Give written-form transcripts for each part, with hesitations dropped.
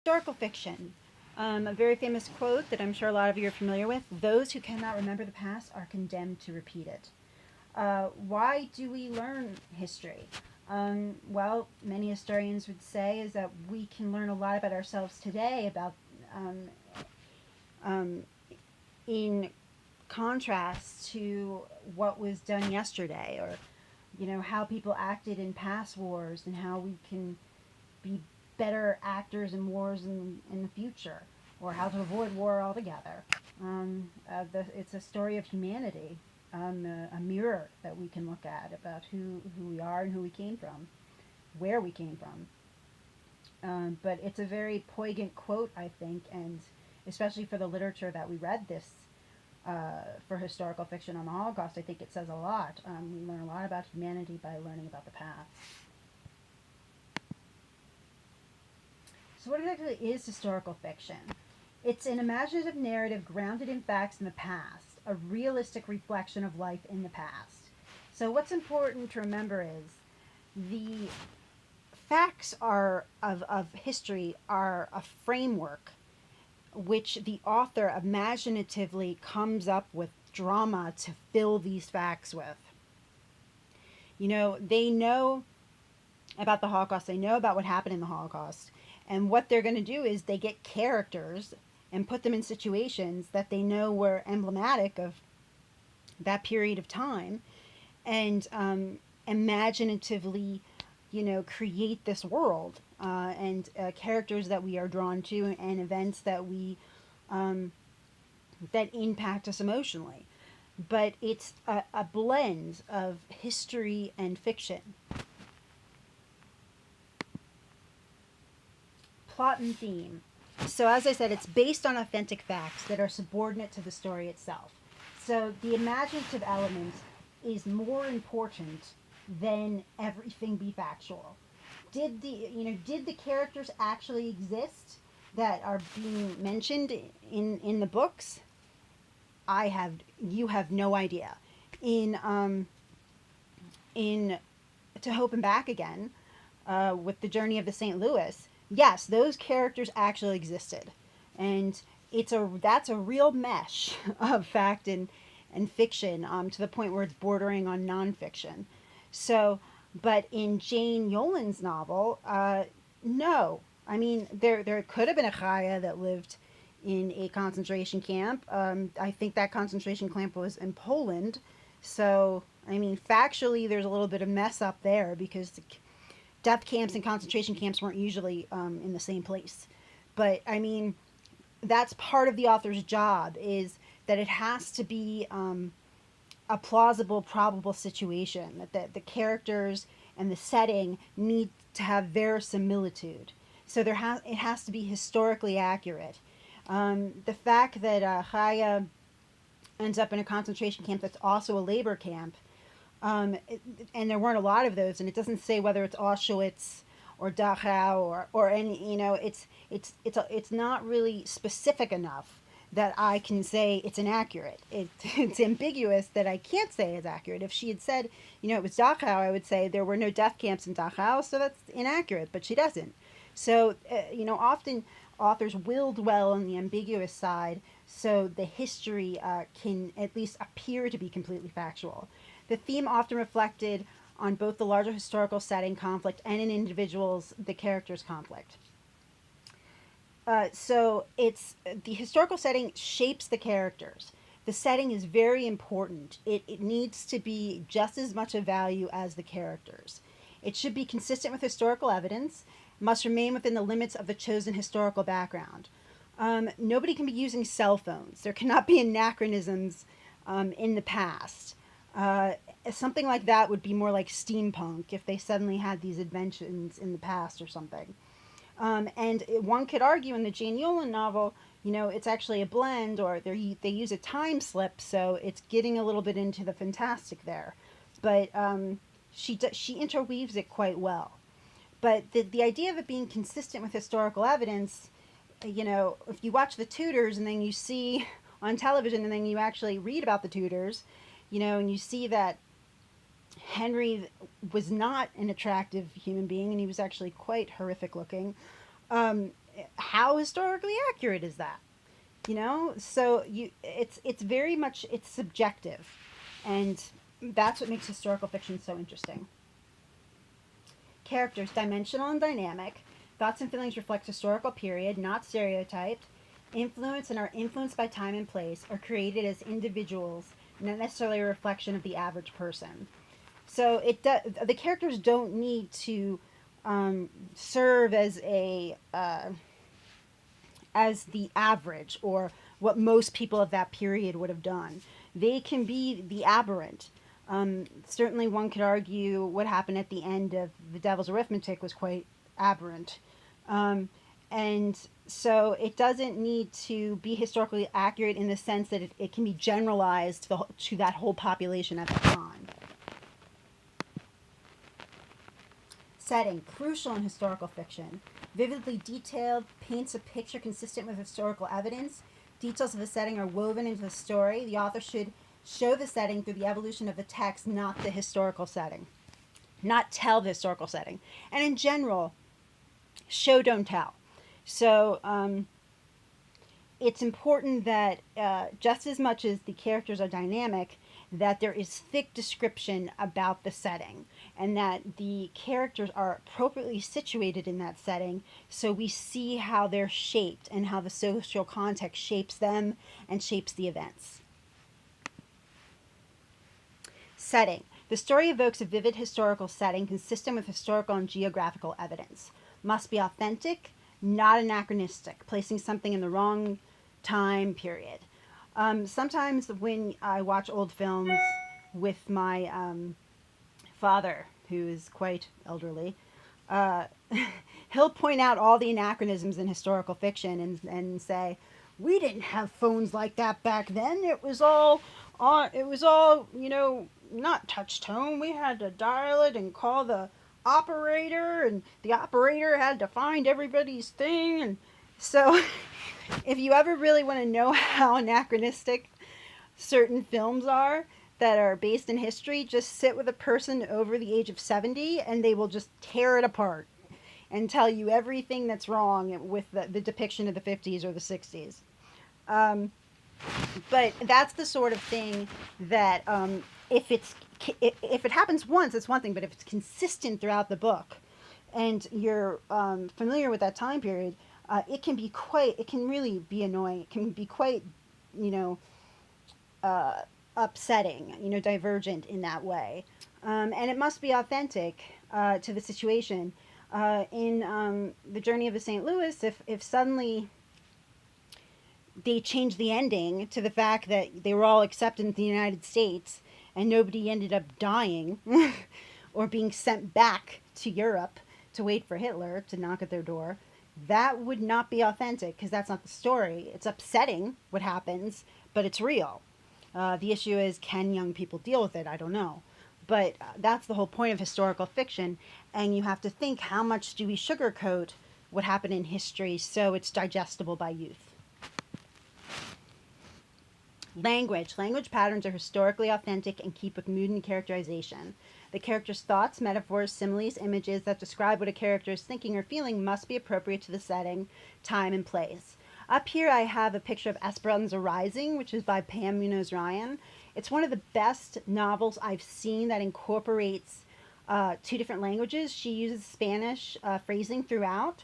Historical fiction. A very famous quote that I'm sure a lot of you are familiar with: those who cannot remember the past are condemned to repeat it. Why do we learn history? Well, many historians would say is that we can learn a lot about ourselves today about um, um, in contrast to what was done yesterday, or how people acted in past wars, and how we can be better actors in wars in the future, or how to avoid war altogether. It's a story of humanity, a mirror that we can look at about who we are and who we came from, where we came from. But it's a very poignant quote, I think, and especially for the literature that we read this for historical fiction on the Holocaust, I think it says a lot. We learn a lot about humanity by learning about the past. So, what exactly is historical fiction? It's an imaginative narrative grounded in facts in the past, a realistic reflection of life in the past. So, what's important to remember is the facts of history are a framework which the author imaginatively comes up with drama to fill these facts with. They know about the Holocaust, they know about what happened in the Holocaust, and what they're going to do is they get characters and put them in situations that they know were emblematic of that period of time, and imaginatively, create this world, and characters that we are drawn to, and events that we um, that impact us emotionally. But it's a blend of history and fiction. Plot and theme. So, as I said, it's based on authentic facts that are subordinate to the story itself. So, the imaginative element is more important than everything be factual. Did the characters actually exist that are being mentioned in the books? I have You have no idea. In To Hope and Back Again, with the Journey of the St. Louis, yes, those characters actually existed, and that's a real mesh of fact and fiction, to the point where it's bordering on nonfiction. So, but in Jane Yolen's novel, no, I mean there could have been a Chaya that lived in a concentration camp. I think that concentration camp was in Poland. So, I mean, factually, there's a little bit of mess up there because the death camps and concentration camps weren't usually in the same place. But I mean, that's part of the author's job, is that it has to be a plausible, probable situation. That the characters and the setting need to have verisimilitude. So it has to be historically accurate. The fact that Chaya ends up in a concentration camp that's also a labor camp, um, and there weren't a lot of those, and it doesn't say whether it's Auschwitz or Dachau or any, it's not really specific enough that I can say it's inaccurate. It's ambiguous that I can't say it's accurate. If she had said, it was Dachau, I would say there were no death camps in Dachau, so that's inaccurate, but she doesn't. So, often authors will dwell on the ambiguous side so the history can at least appear to be completely factual. The theme often reflected on both the larger historical setting conflict and in individuals, the characters' conflict. So it's the historical setting shapes the characters. The setting is very important. It needs to be just as much of value as the characters. It should be consistent with historical evidence, must remain within the limits of the chosen historical background. Nobody can be using cell phones. There cannot be anachronisms in the past. Something like that would be more like steampunk if they suddenly had these inventions in the past or something. And one could argue in the Jane Yolen novel, it's actually a blend, or they use a time slip, so it's getting a little bit into the fantastic there. But she interweaves it quite well. But the idea of it being consistent with historical evidence, if you watch the Tudors and then you see on television and then you actually read about the Tudors, and you see that Henry was not an attractive human being and he was actually quite horrific looking. how historically accurate is that? You know, so it's very much, it's subjective, and that's what makes historical fiction so interesting. Characters, dimensional and dynamic. Thoughts and feelings reflect historical period, not stereotyped. Influence and are influenced by time and place, are created as individuals, not necessarily a reflection of the average person. So the characters don't need to serve as the average or what most people of that period would have done. They can be the aberrant. Certainly, one could argue what happened at the end of The Devil's Arithmetic was quite aberrant. Um, and so it doesn't need to be historically accurate in the sense that it can be generalized to that whole population at the time. Setting, crucial in historical fiction. Vividly detailed, paints a picture consistent with historical evidence. Details of the setting are woven into the story. The author should show the setting through the evolution of the text, not the historical setting. Not tell the historical setting. And in general, show, don't tell. So it's important that just as much as the characters are dynamic, that there is thick description about the setting and that the characters are appropriately situated in that setting so we see how they're shaped and how the social context shapes them and shapes the events. Setting. The story evokes a vivid historical setting consistent with historical and geographical evidence. Must be authentic, not anachronistic, placing something in the wrong time period. Sometimes when I watch old films with my father, who is quite elderly, uh, he'll point out all the anachronisms in historical fiction and say, "We didn't have phones like that back then. It was all not touch tone. We had to dial it and call the operator, and the operator had to find everybody's thing." And so, if you ever really want to know how anachronistic certain films are that are based in history, just sit with a person over the age of 70 and they will just tear it apart and tell you everything that's wrong with the depiction of the 50s or the 60s. Um, but that's the sort of thing that if it happens once, it's one thing, but if it's consistent throughout the book and you're familiar with that time period, it can really be annoying. It can be quite, you know, uh, upsetting, divergent in that way. And it must be authentic to the situation. In The Journey of the St. Louis, if suddenly they changed the ending to the fact that they were all accepted in the United States and nobody ended up dying or being sent back to Europe to wait for Hitler to knock at their door, that would not be authentic because that's not the story. It's upsetting what happens, but it's real. The issue is, can young people deal with it? I don't know. But that's the whole point of historical fiction. And you have to think, how much do we sugarcoat what happened in history so it's digestible by youth? Language. Language patterns are historically authentic and keep with mood and characterization. The character's thoughts, metaphors, similes, images that describe what a character is thinking or feeling must be appropriate to the setting, time, and place. Up here I have a picture of Esperanza Rising, which is by Pam Munoz Ryan. It's one of the best novels I've seen that incorporates two different languages. She uses Spanish phrasing throughout,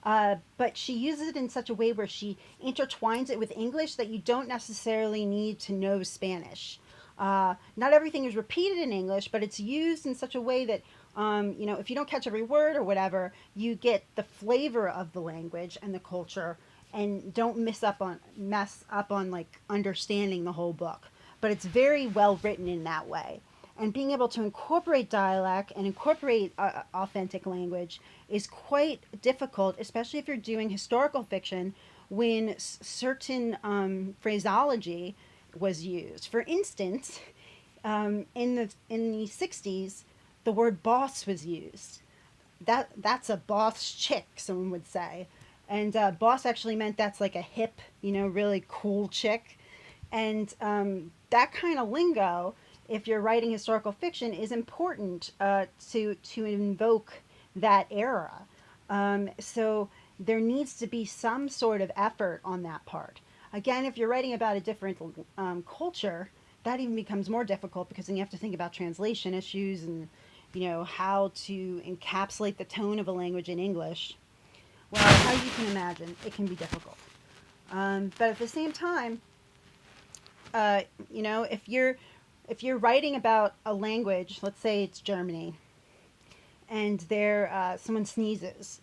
but she uses it in such a way where she intertwines it with English that you don't necessarily need to know Spanish. Not everything is repeated in English, but it's used in such a way that, if you don't catch every word or whatever, you get the flavor of the language and the culture and don't mess up on like understanding the whole book. But it's very well written in that way. And being able to incorporate dialect and incorporate authentic language is quite difficult, especially if you're doing historical fiction when certain phraseology was used. For instance, in the 60s, the word boss was used. That's a boss chick, someone would say. And boss actually meant that's like a hip, really cool chick. And that kind of lingo, if you're writing historical fiction, is important to invoke that era. So there needs to be some sort of effort on that part. Again, if you're writing about a different culture, that even becomes more difficult because then you have to think about translation issues and, how to encapsulate the tone of a language in English. Well, as you can imagine, it can be difficult. But at the same time, uh, if you're writing about a language, let's say it's Germany, and someone sneezes,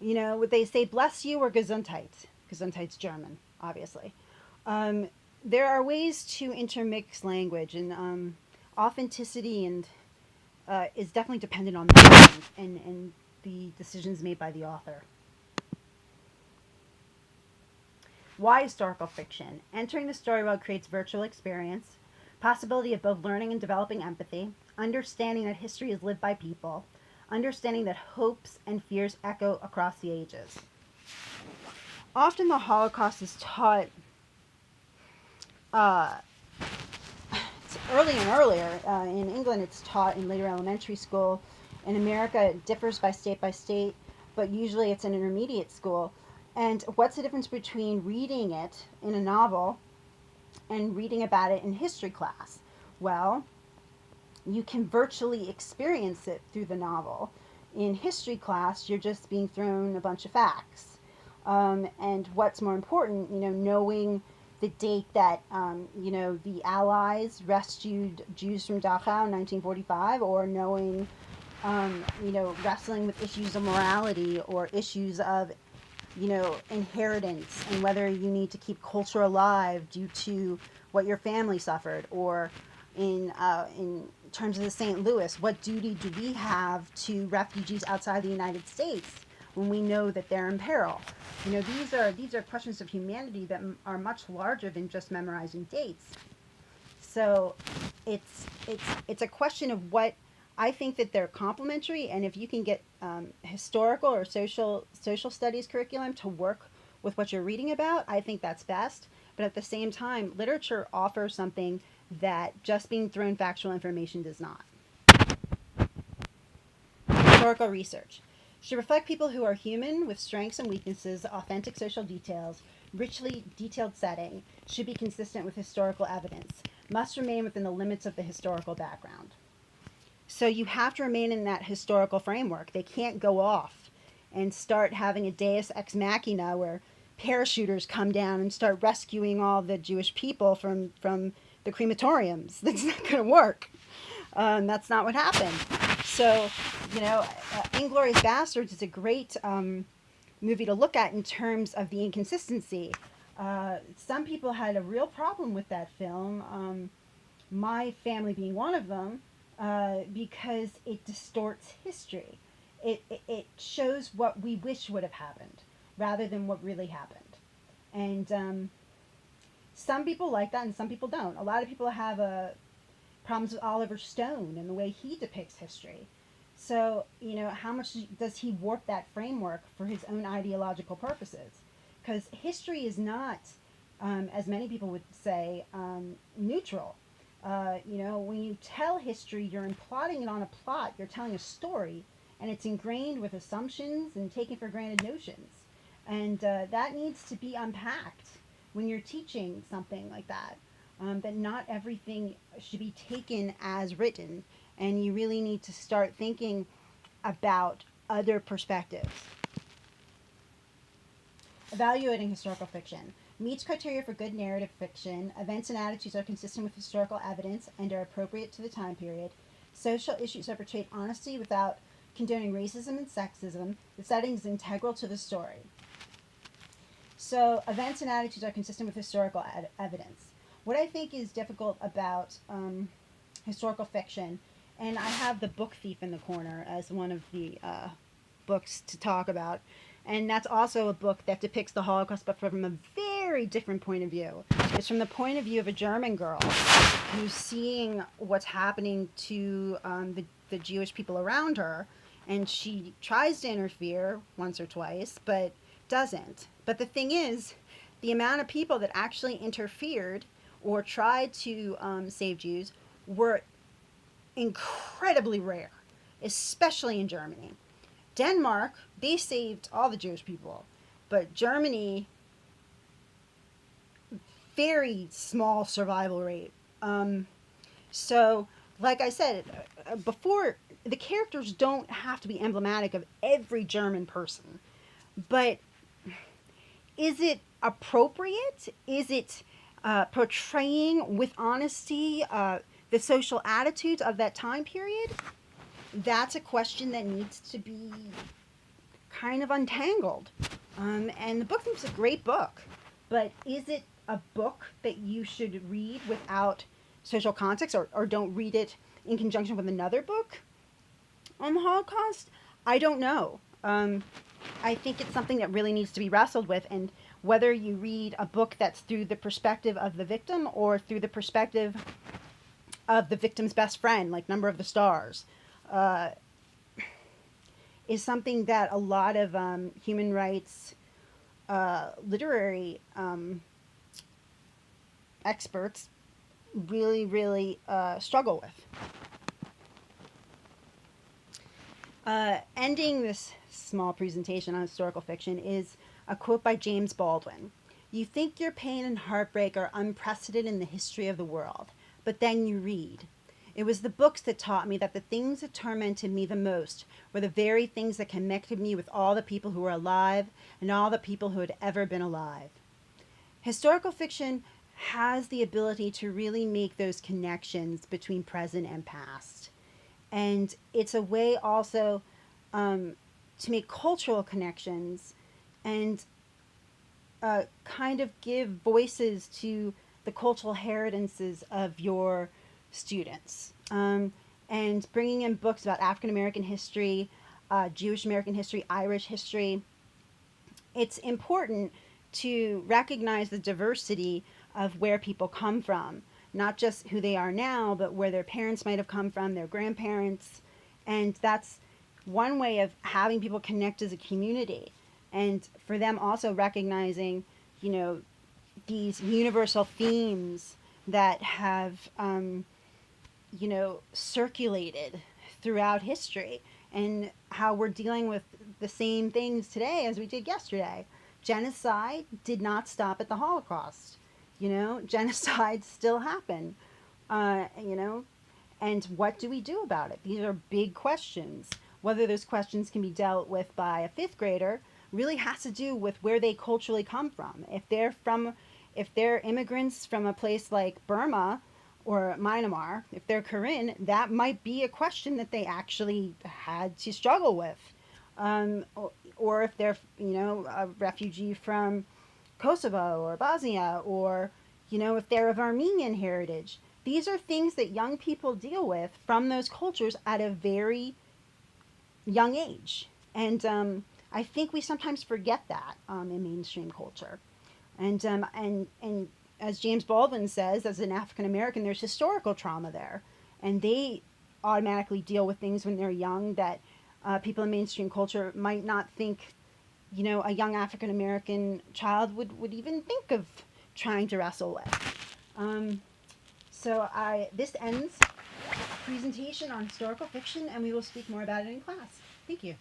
would they say "bless you" or "Gesundheit"? Gesundheit's German, obviously. Um, there are ways to intermix language, and authenticity and is definitely dependent on the and the decisions made by the author. Why historical fiction? Entering the story world creates virtual experience, possibility of both learning and developing empathy, understanding that history is lived by people, understanding that hopes and fears echo across the ages. Often the Holocaust is taught uh, early and earlier. In England, it's taught in later elementary school. In America, it differs by state, but usually it's an intermediate school. And what's the difference between reading it in a novel and reading about it in history class? Well, you can virtually experience it through the novel. In history class, you're just being thrown a bunch of facts. And what's more important, knowing the date that, the Allies rescued Jews from Dachau in 1945, or knowing, wrestling with issues of morality or issues of, inheritance and whether you need to keep culture alive due to what your family suffered, or in terms of the St. Louis, what duty do we have to refugees outside the United States when we know that they're in peril? These are questions of humanity that are much larger than just memorizing dates. So it's a question of what I think that they're complementary, and if you can get historical or social studies curriculum to work with what you're reading about, I think that's best. But at the same time, literature offers something that just being thrown factual information does not. Historical research should reflect people who are human with strengths and weaknesses, authentic social details, richly detailed setting, should be consistent with historical evidence, must remain within the limits of the historical background. So you have to remain in that historical framework. They can't go off and start having a deus ex machina where parachuters come down and start rescuing all the Jewish people from the crematoriums. That's not going to work. That's not what happened. So, Inglourious Basterds is a great movie to look at in terms of the inconsistency. Some people had a real problem with that film, my family being one of them, because it distorts history. It shows what we wish would have happened rather than what really happened. And some people like that and some people don't. A lot of people have problems with Oliver Stone and the way he depicts history. So, how much does he warp that framework for his own ideological purposes? Because history is not, as many people would say, neutral. When you tell history, you're plotting it on a plot, you're telling a story, and it's ingrained with assumptions and taken for granted notions. And that needs to be unpacked when you're teaching something like that. That not everything should be taken as written, and you really need to start thinking about other perspectives. Evaluating historical fiction. Meets criteria for good narrative fiction. Events and attitudes are consistent with historical evidence and are appropriate to the time period. Social issues are portrayed honestly without condoning racism and sexism. The setting is integral to the story. So, events and attitudes are consistent with historical evidence. What I think is difficult about historical fiction, and I have The Book Thief in the corner as one of the books to talk about, and that's also a book that depicts the Holocaust, but from a very different point of view. It's from the point of view of a German girl who's seeing what's happening to the Jewish people around her, and she tries to interfere once or twice, but doesn't. But the thing is, the amount of people that actually interfered or tried to save Jews were incredibly rare, especially in Germany. Denmark, they saved all the Jewish people, but Germany, very small survival rate. Um, so, like I said before, the characters don't have to be emblematic of every German person, but is it appropriate? Is it portraying with honesty the social attitudes of that time period? That's a question that needs to be kind of untangled. And the book is a great book, but is it a book that you should read without social context, or don't read it in conjunction with another book on the Holocaust? I don't know. I think it's something that really needs to be wrestled with, and whether you read a book that's through the perspective of the victim or through the perspective of the victim's best friend, like Number of the Stars, uh, is something that a lot of human rights literary experts really, really struggle with. Ending this small presentation on historical fiction is a quote by James Baldwin. You think your pain and heartbreak are unprecedented in the history of the world, but then you read. It was the books that taught me that the things that tormented me the most were the very things that connected me with all the people who were alive and all the people who had ever been alive. Historical fiction has the ability to really make those connections between present and past. And it's a way also to make cultural connections and kind of give voices to the cultural heritages of your students. And bringing in books about African American history, Jewish American history, Irish history. It's important to recognize the diversity of where people come from, not just who they are now, but where their parents might have come from, their grandparents. And that's one way of having people connect as a community. And for them also recognizing, you know, these universal themes that have, circulated throughout history, and how we're dealing with the same things today as we did yesterday. Genocide did not stop at the Holocaust. Genocide still happened. And what do we do about it? These are big questions. Whether those questions can be dealt with by a fifth grader really has to do with where they culturally come from. If they're immigrants from a place like Burma or Myanmar, if they're Korean, that might be a question that they actually had to struggle with. Or if they're, a refugee from Kosovo or Bosnia, or, if they're of Armenian heritage. These are things that young people deal with from those cultures at a very young age. And I think we sometimes forget that in mainstream culture. And as James Baldwin says, as an African American, there's historical trauma there, and they automatically deal with things when they're young that people in mainstream culture might not think, a young African American child would even think of trying to wrestle with. This ends presentation on historical fiction, and we will speak more about it in class. Thank you.